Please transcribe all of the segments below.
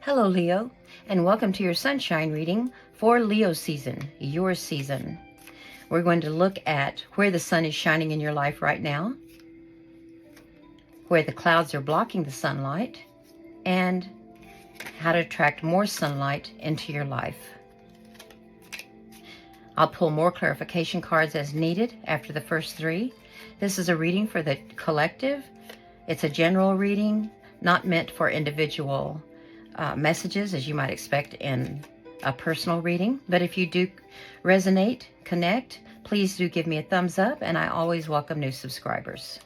Hello, Leo, and welcome to your sunshine reading for Leo season, your season. We're going to look at where the sun is shining in your life right now, where the clouds are blocking the sunlight, and how to attract more sunlight into your life. I'll pull more clarification cards as needed after the first three. This is a reading for the collective. It's a general reading, not meant for individual messages, as you might expect in a personal reading. But if you do resonate, connect, please do give me a thumbs up, and I always welcome new subscribers.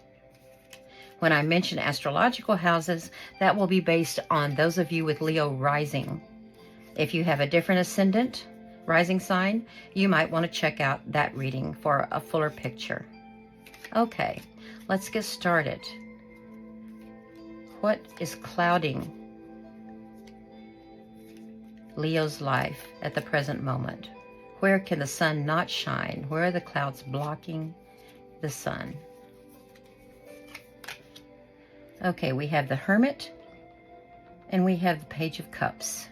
When I mention astrological houses, that will be based on those of you with Leo rising. If you have a different ascendant rising sign, you might want to check out that reading for a fuller picture. Okay, let's get started. What is clouding Leo's life at the present moment? Where can the sun not shine? Where are the clouds blocking the sun? Okay, we have the Hermit and we have the Page of Cups.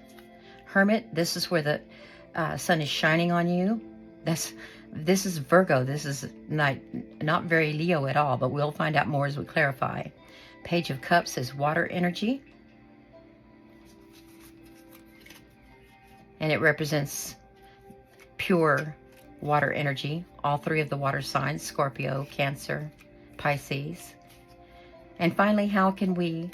Hermit, this is where the sun is shining on you. This is Virgo. This is not very Leo at all, but we'll find out more as we clarify. Page of Cups is water energy, and it represents pure water energy. All three of the water signs: Scorpio, Cancer, Pisces. And finally, how can we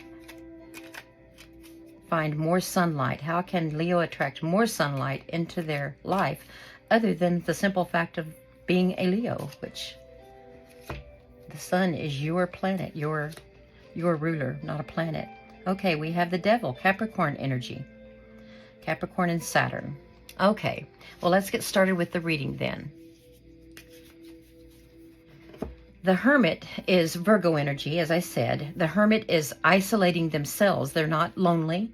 find more sunlight? How can Leo attract more sunlight into their life other than the simple fact of being a Leo, which the sun is your planet, your ruler, not a planet. Okay, we have the Devil, Capricorn energy. Capricorn and Saturn. Okay, well, let's get started with the reading then. The Hermit is Virgo energy, as I said. The Hermit is isolating themselves. They're not lonely.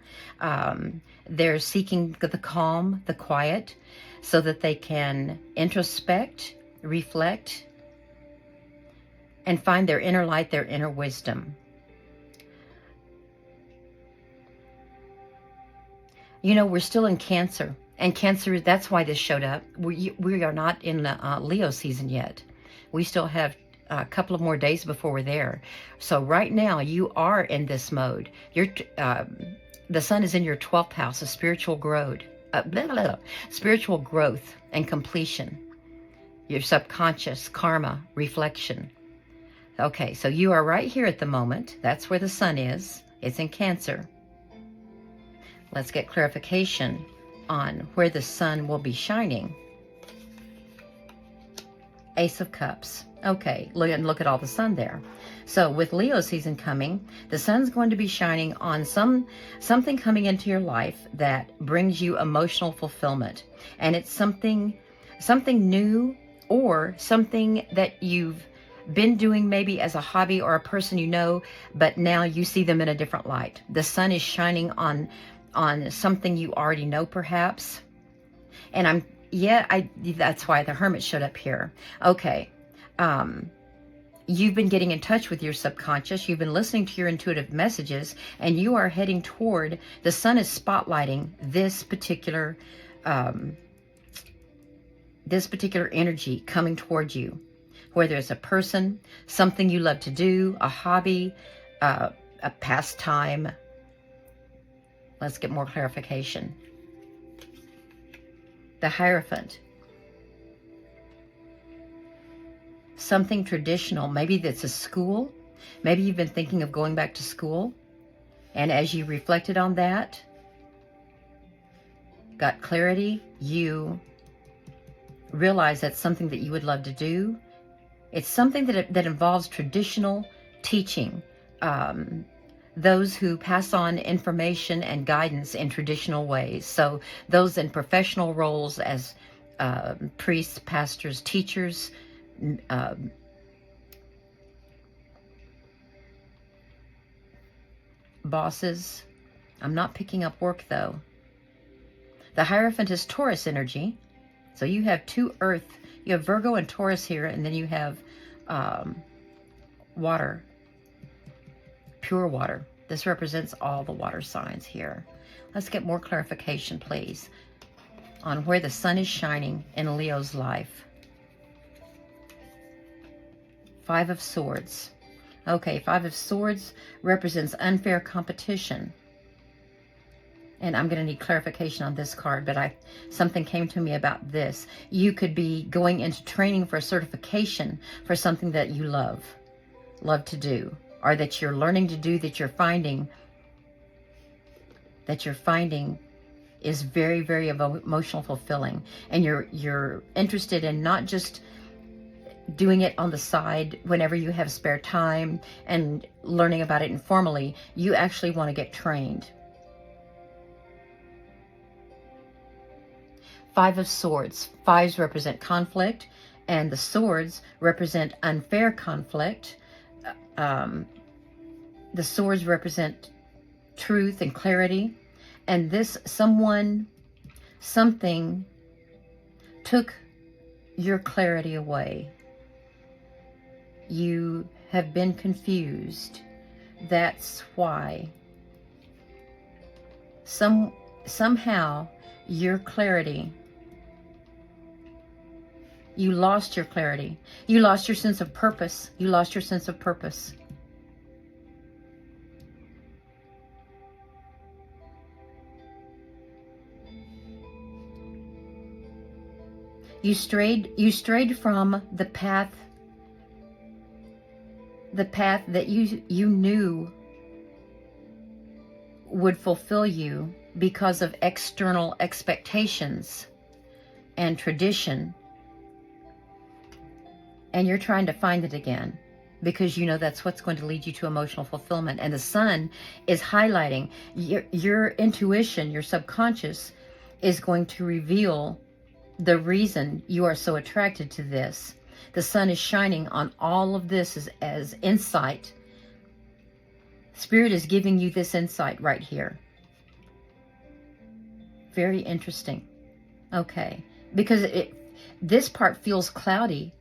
They're seeking the calm, the quiet, so that they can introspect, reflect, and find their inner light, their inner wisdom. You know, we're still in Cancer, and Cancer, that's why this showed up. We are not in the Leo season yet. We still have a couple of more days before we're there. So right now, you are in this mode. The sun is in your 12th house of spiritual growth, spiritual growth and completion. Your subconscious, karma, reflection. Okay, so you are right here at the moment. That's where the sun is. It's in Cancer. Let's get clarification on where the sun will be shining. Ace of Cups. Okay, look at all the sun there. So with Leo season coming, the sun's going to be shining on something coming into your life that brings you emotional fulfillment. And it's something new, or something that you've been doing maybe as a hobby, or a person you know, but now you see them in a different light. The sun is shining on something you already know, perhaps. And that's why the Hermit showed up here. Okay. You've been getting in touch with your subconscious. You've been listening to your intuitive messages, and you are heading toward, the sun is spotlighting this particular energy coming toward you. Whether it's a person, something you love to do, a hobby, a pastime. Let's get more clarification. The Hierophant. Something traditional. Maybe that's a school. Maybe you've been thinking of going back to school. And as you reflected on that, got clarity, you realize that's something that you would love to do. It's something that involves traditional teaching. Those who pass on information and guidance in traditional ways. So those in professional roles as priests, pastors, teachers, bosses. I'm not picking up work though. The Hierophant is Taurus energy. So you have two earth, you have Virgo and Taurus here, and then you have water, pure water. This represents all the water signs here. Let's get more clarification, please, on where the sun is shining in Leo's life. Five of Swords. Okay, Five of Swords represents unfair competition. And I'm going to need clarification on this card, but something came to me about this. You could be going into training for a certification for something that you love to do, or that you're learning to do, that you're finding is very, very emotional fulfilling. And you're interested in not just doing it on the side whenever you have spare time and learning about it informally. You actually want to get trained. Five of Swords. Fives represent conflict, and the swords represent unfair conflict. The swords represent truth and clarity. And this something took your clarity away. You have been confused. That's why. Somehow your clarity, you lost your clarity. You lost your sense of purpose. You lost your sense of purpose. You strayed from the path that you knew would fulfill you because of external expectations and tradition. And you're trying to find it again because you know that's what's going to lead you to emotional fulfillment. And the sun is highlighting your intuition, your subconscious is going to reveal the reason you are so attracted to this. The sun is shining on all of this as insight. Spirit is giving you this insight right here. Very interesting. Okay. Because this part feels cloudy.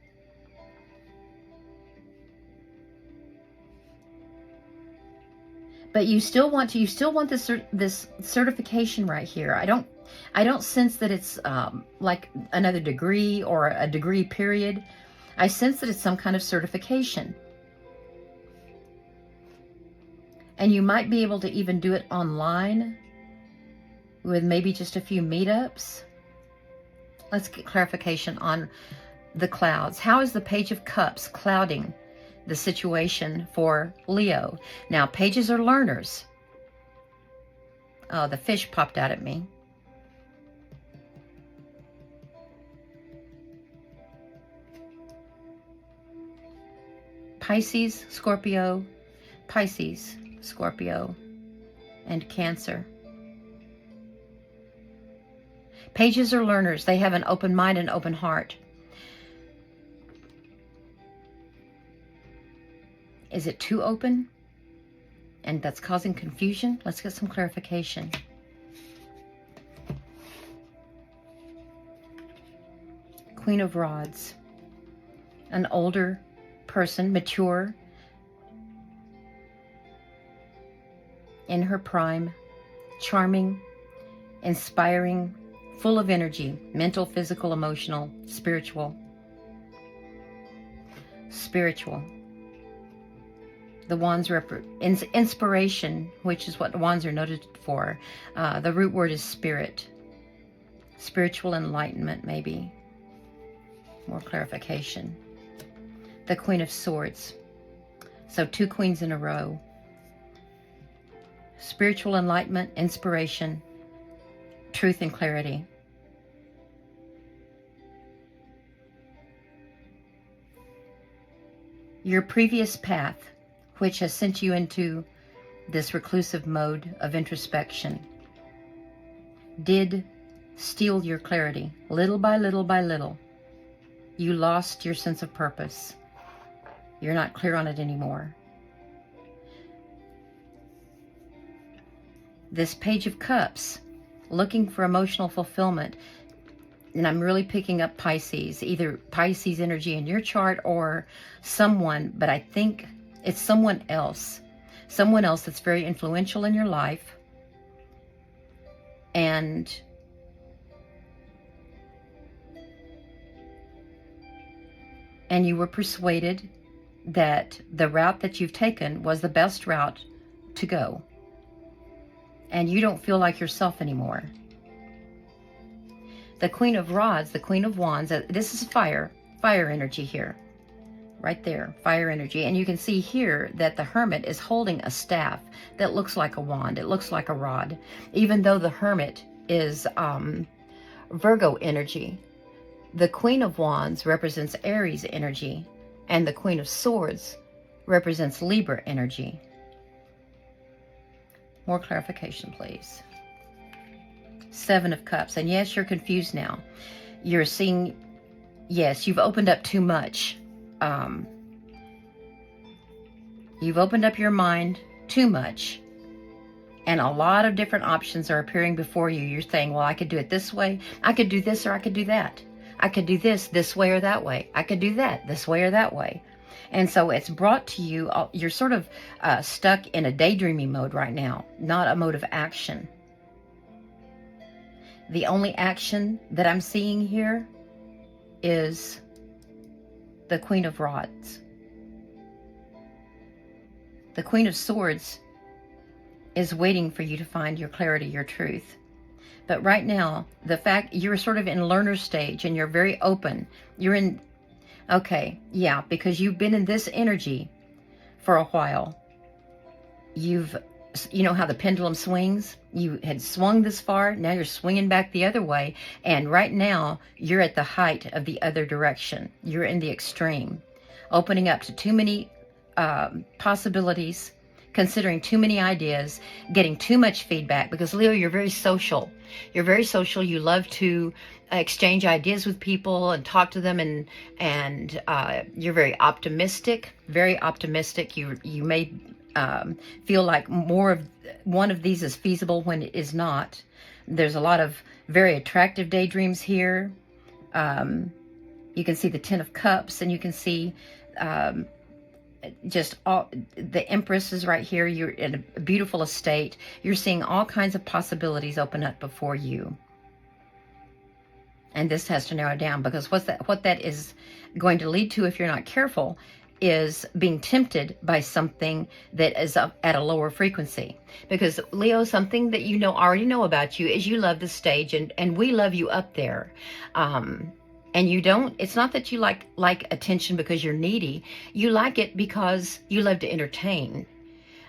But you still want this certification right here. I don't sense that it's like another degree or a degree period. I sense that it's some kind of certification. And you might be able to even do it online with maybe just a few meetups. Let's get clarification on the clouds. How is the Page of Cups clouding the situation for Leo? Now, pages are learners. Oh, the fish popped out at me. Pisces, Scorpio, and Cancer. Pages are learners. They have an open mind and open heart. Is it too open? And that's causing confusion? Let's get some clarification. Queen of Rods. An older person, mature, in her prime, charming, inspiring, full of energy, mental, physical, emotional, spiritual. The wands represent inspiration, which is what the wands are noted for. The root word is spirit. Spiritual enlightenment, maybe. More clarification. The Queen of Swords. So 2 queens in a row. Spiritual enlightenment, inspiration, truth and clarity. Your previous path, which has sent you into this reclusive mode of introspection, did steal your clarity. Little by little by little, you lost your sense of purpose. You're not clear on it anymore. This Page of Cups, looking for emotional fulfillment, and I'm really picking up Pisces, either Pisces energy in your chart or someone, but I think it's someone else someone else that's very influential in your life, and you were persuaded that the route that you've taken was the best route to go, and you don't feel like yourself anymore. The Queen of Rods, the Queen of Wands, this is fire energy here, right there, fire energy. And you can see here that the Hermit is holding a staff that looks like a wand. It looks like a rod, even though the Hermit is Virgo energy. The Queen of Wands represents Aries energy, and the Queen of Swords represents Libra energy. More clarification, please. Seven of Cups. And yes, you're confused now. You're seeing, yes, you've opened up too much. You've opened up your mind too much. And a lot of different options are appearing before you. You're saying, well, I could do it this way. I could do this, or I could do that. I could do this way or that way. I could do that this way or that way. And so it's brought to you, you're sort of stuck in a daydreaming mode right now, not a mode of action. The only action that I'm seeing here is the Queen of Rods. The Queen of Swords is waiting for you to find your clarity, your truth. But right now, the fact you're sort of in learner stage and you're very open. You're in, okay, yeah, because you've been in this energy for a while. You know how the pendulum swings? You had swung this far, now you're swinging back the other way, and right now you're at the height of the other direction. You're in the extreme, opening up to too many possibilities, considering too many ideas, getting too much feedback, because Leo, you're very social. You're very social. You love to exchange ideas with people and talk to them, and you're very optimistic, very optimistic. You may feel like more of one of these is feasible when it is not. There's a lot of very attractive daydreams here. You can see the Ten of Cups, and you can see just all the Empress is right here. You're in a beautiful estate. You're seeing all kinds of possibilities open up before you. And this has to narrow down, because what that is going to lead to, if you're not careful, is being tempted by something that is up at a lower frequency. Because Leo, something that you already know about you is you love the stage, and we love you up there. And you don't, it's not that you like attention because you're needy. You like it because you love to entertain.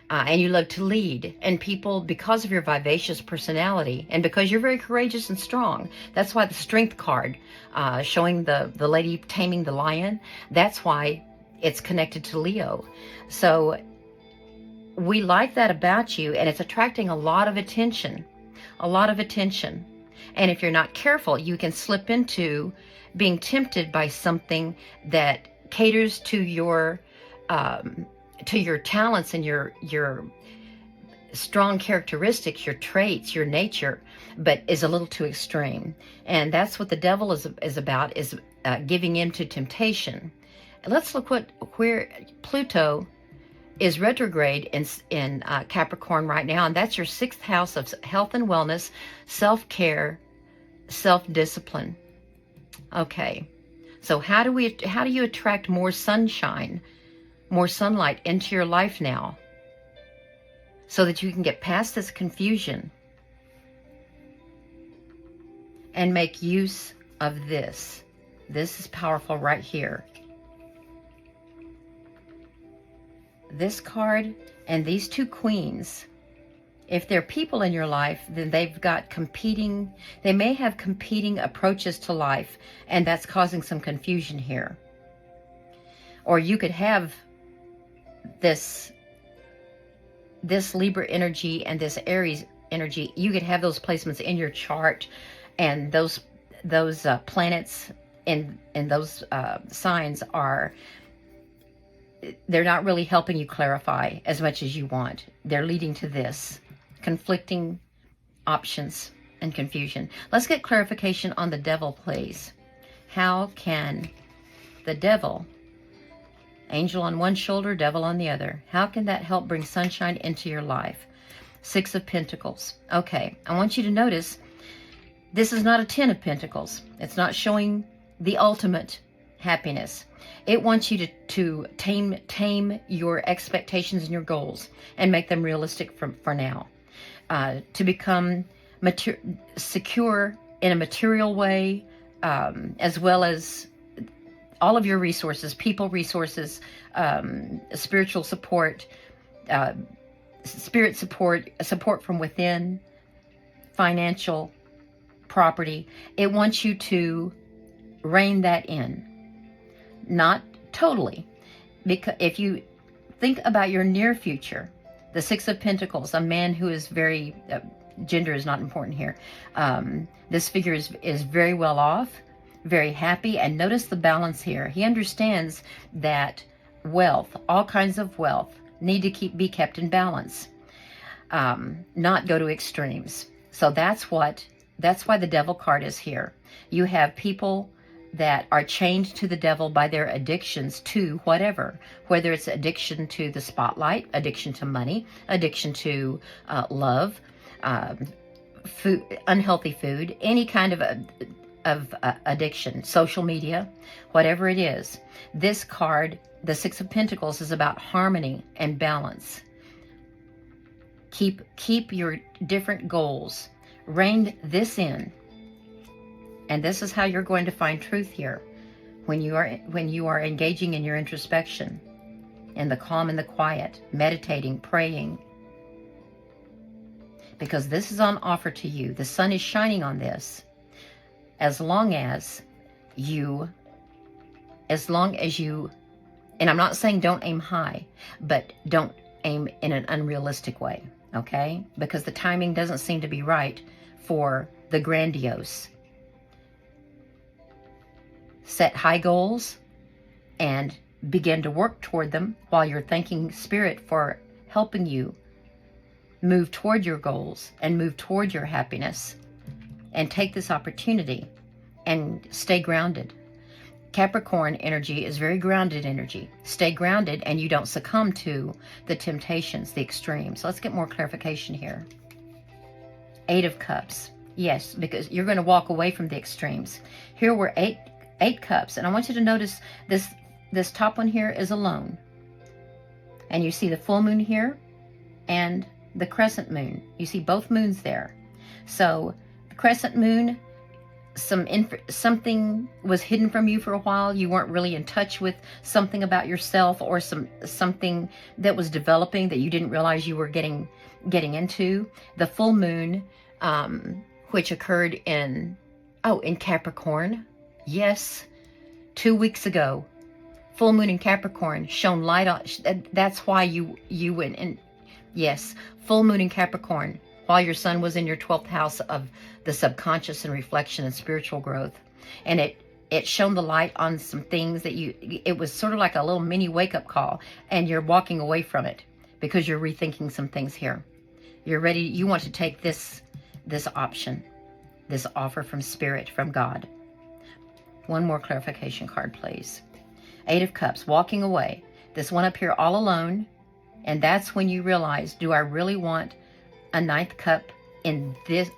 And you love to lead. And people, because of your vivacious personality, and because you're very courageous and strong, that's why the Strength card, showing the lady taming the lion, that's why it's connected to Leo. So we like that about you, and it's attracting a lot of attention. A lot of attention. And if you're not careful, you can slip into being tempted by something that caters to your talents and your strong characteristics, your traits, your nature, but is a little too extreme. And that's what the devil is about, is giving in to temptation. Let's look where Pluto is retrograde in Capricorn right now, and that's your 6th house of health and wellness, self-care, self-discipline. Okay, so how do you attract more sunshine, more sunlight into your life now, so that you can get past this confusion and make use of this? This is powerful right here. This card and these two queens, if they're people in your life, then they've got they may have competing approaches to life, and that's causing some confusion here. Or you could have this Libra energy and this Aries energy. You could have those placements in your chart, and those planets in those signs they're not really helping you clarify as much as you want. They're leading to this conflicting options and confusion. Let's get clarification on the devil, please. How can the devil Angel on one shoulder, devil on the other. How can that help bring sunshine into your life? Six of Pentacles. Okay, I want you to notice this is not a Ten of Pentacles. It's not showing the ultimate happiness. It wants you to tame your expectations and your goals and make them realistic for now. To become secure in a material way, as well as all of your resources, people resources, spiritual support, spirit support from within, financial, property. It wants you to rein that in. Not totally. Because if you think about your near future, the Six of Pentacles, a man who is very, gender is not important here. This figure is very well off, very happy, and notice the balance here. He understands that wealth, all kinds of wealth, need to be kept in balance, not go to extremes. So that's why the devil card is here. You have people that are chained to the devil by their addictions to whatever, whether it's addiction to the spotlight, addiction to money, addiction to love, food, unhealthy food, any kind of addiction, social media, whatever it is. This card, the Six of Pentacles, is about harmony and balance. Keep your different goals. Rein this in. And this is how you're going to find truth here. When you are engaging in your introspection, in the calm and the quiet, meditating, praying. Because this is on offer to you. The sun is shining on this. As long as you, and I'm not saying don't aim high, but don't aim in an unrealistic way, okay? Because the timing doesn't seem to be right for the grandiose. Set high goals and begin to work toward them while you're thanking Spirit for helping you move toward your goals and move toward your happiness. And take this opportunity and stay grounded. Capricorn energy is very grounded energy. Stay grounded and you don't succumb to the temptations, the extremes. Let's get more clarification here. Eight of Cups. Yes, because you're going to walk away from the extremes. Here we're eight cups. And I want you to notice this top one here is alone. And you see the full moon here and the crescent moon. You see both moons there. So the crescent moon, something was hidden from you for a while. You weren't really in touch with something about yourself, or something that was developing that you didn't realize you were getting into. The full moon, which occurred in Capricorn. Yes, 2 weeks ago. Full moon in Capricorn shone light on. That's why you went in. Yes, full moon in Capricorn, while your sun was in your 12th house of the subconscious and reflection and spiritual growth. And it shone the light on some things that it was sort of like a little mini wake-up call, and you're walking away from it because you're rethinking some things here. You're ready, you want to take this option, this offer from Spirit, from God. One more clarification card, please. Eight of Cups, walking away. This one up here all alone, and that's when you realize, do I really want a ninth cup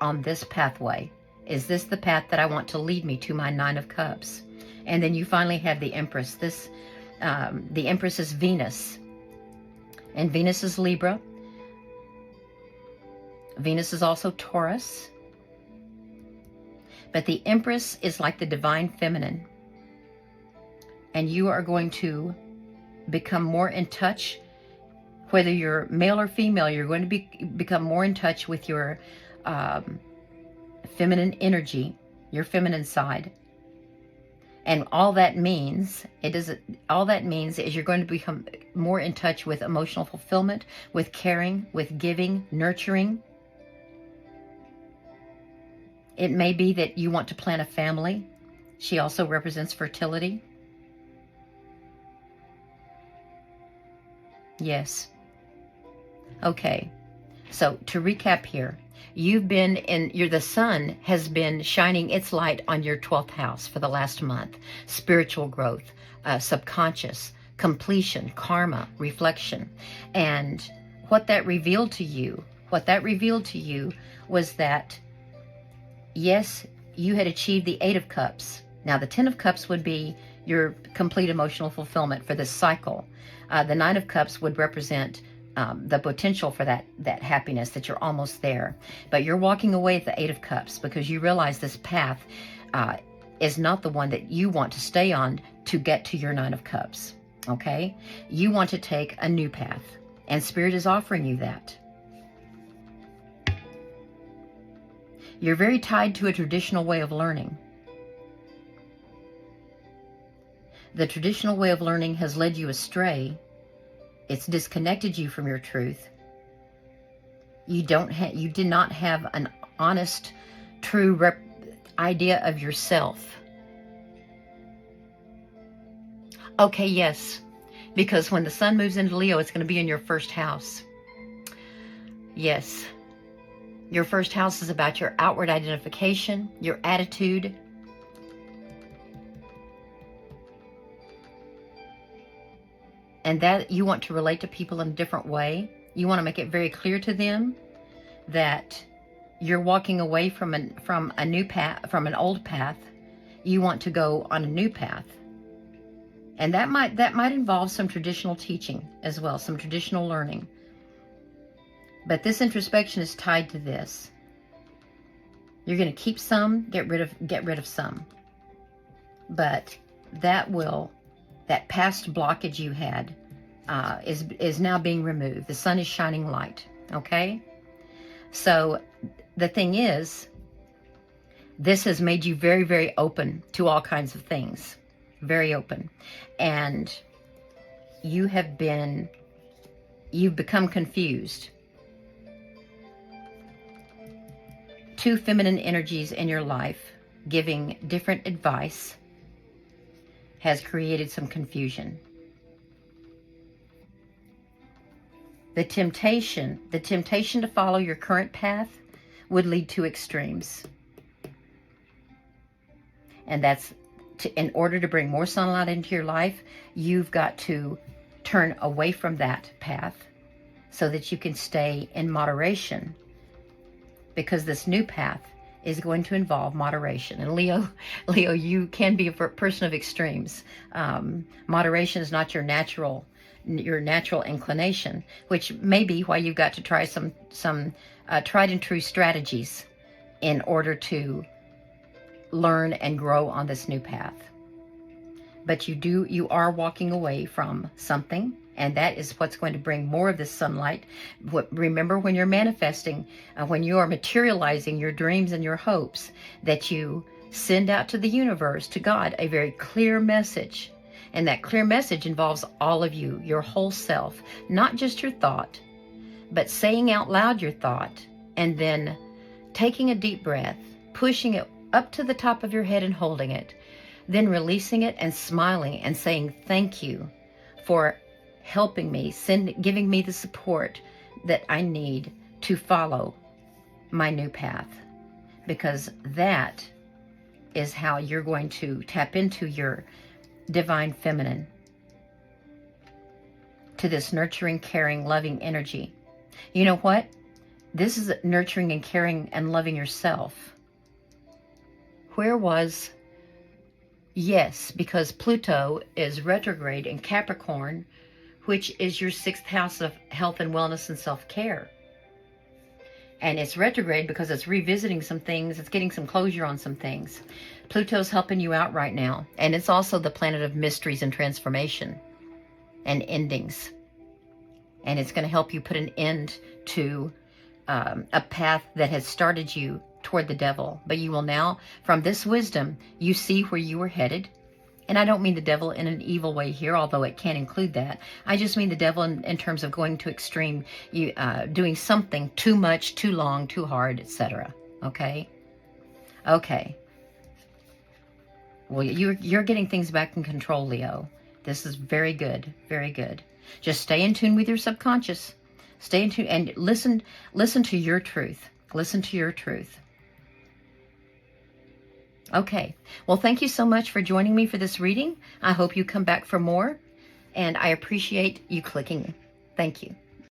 on this pathway? Is this the path that I want to lead me to my Nine of Cups? And then you finally have the Empress. The Empress is Venus, and Venus is Libra. Venus is also Taurus. But the Empress is like the divine feminine. And you are going to become more in touch, whether you're male or female, you're going to become more in touch with your feminine energy, your feminine side. And all that means is you're going to become more in touch with emotional fulfillment, with caring, with giving, nurturing. It may be that you want to plan a family. She also represents fertility. Yes. Okay. So to recap here, the sun has been shining its light on your 12th house for the last month. Spiritual growth, subconscious, completion, karma, reflection. And what that revealed to you, was that, yes, you had achieved the 8 of Cups. Now, the 10 of Cups would be your complete emotional fulfillment for this cycle. The 9 of Cups would represent the potential for that happiness, that you're almost there. But you're walking away at the 8 of Cups because you realize this path is not the one that you want to stay on to get to your 9 of Cups. Okay? You want to take a new path. And Spirit is offering you that. You're very tied to a traditional way of learning. The traditional way of learning has led you astray. It's disconnected you from your truth. You did not have an honest, true idea of yourself. Okay, yes, because when the sun moves into Leo, it's going to be in your first house. Yes. Your first house is about your outward identification, your attitude. And that you want to relate to people in a different way. You want to make it very clear to them that you're walking away from a new path, from an old path. You want to go on a new path. And that might involve some traditional teaching as well, some traditional learning. But this introspection is tied to this. You're going to keep some, get rid of some. But that past blockage you had is now being removed. The sun is shining light. Okay? So the thing is, this has made you very, very open to all kinds of things. Very open. And you've become confused. 2 feminine energies in your life giving different advice has created some confusion. The temptation to follow your current path would lead to extremes. And that's in order to bring more sunlight into your life, you've got to turn away from that path so that you can stay in moderation. Because this new path is going to involve moderation. And Leo, you can be a person of extremes. Moderation is not your natural inclination, which may be why you've got to try some tried and true strategies in order to learn and grow on this new path. But you are walking away from something. And that is what's going to bring more of this sunlight. Remember, when you're manifesting, when you are materializing your dreams and your hopes, that you send out to the universe, to God, a very clear message. And that clear message involves all of you, your whole self, not just your thought, but saying out loud your thought, and then taking a deep breath, pushing it up to the top of your head and holding it, then releasing it and smiling and saying thank you for helping me, giving me the support that I need to follow my new path. Because that is how you're going to tap into your divine feminine, to this nurturing, caring, loving energy. You know what? This is nurturing and caring and loving yourself. Yes, because Pluto is retrograde in Capricorn, which is your 6th house of health and wellness and self-care. And it's retrograde because it's revisiting some things. It's getting some closure on some things. Pluto's helping you out right now. And it's also the planet of mysteries and transformation and endings. And it's going to help you put an end to a path that has started you toward the devil. But you will now, from this wisdom, you see where you were headed. And I don't mean the devil in an evil way here, although it can include that. I just mean the devil in terms of going to extreme, doing something too much, too long, too hard, etc. Okay? Okay. Well, you're getting things back in control, Leo. This is very good, very good. Just stay in tune with your subconscious. Stay in tune and listen to your truth. Listen to your truth. Okay. Well, thank you so much for joining me for this reading. I hope you come back for more. and I appreciate you clicking. Thank you.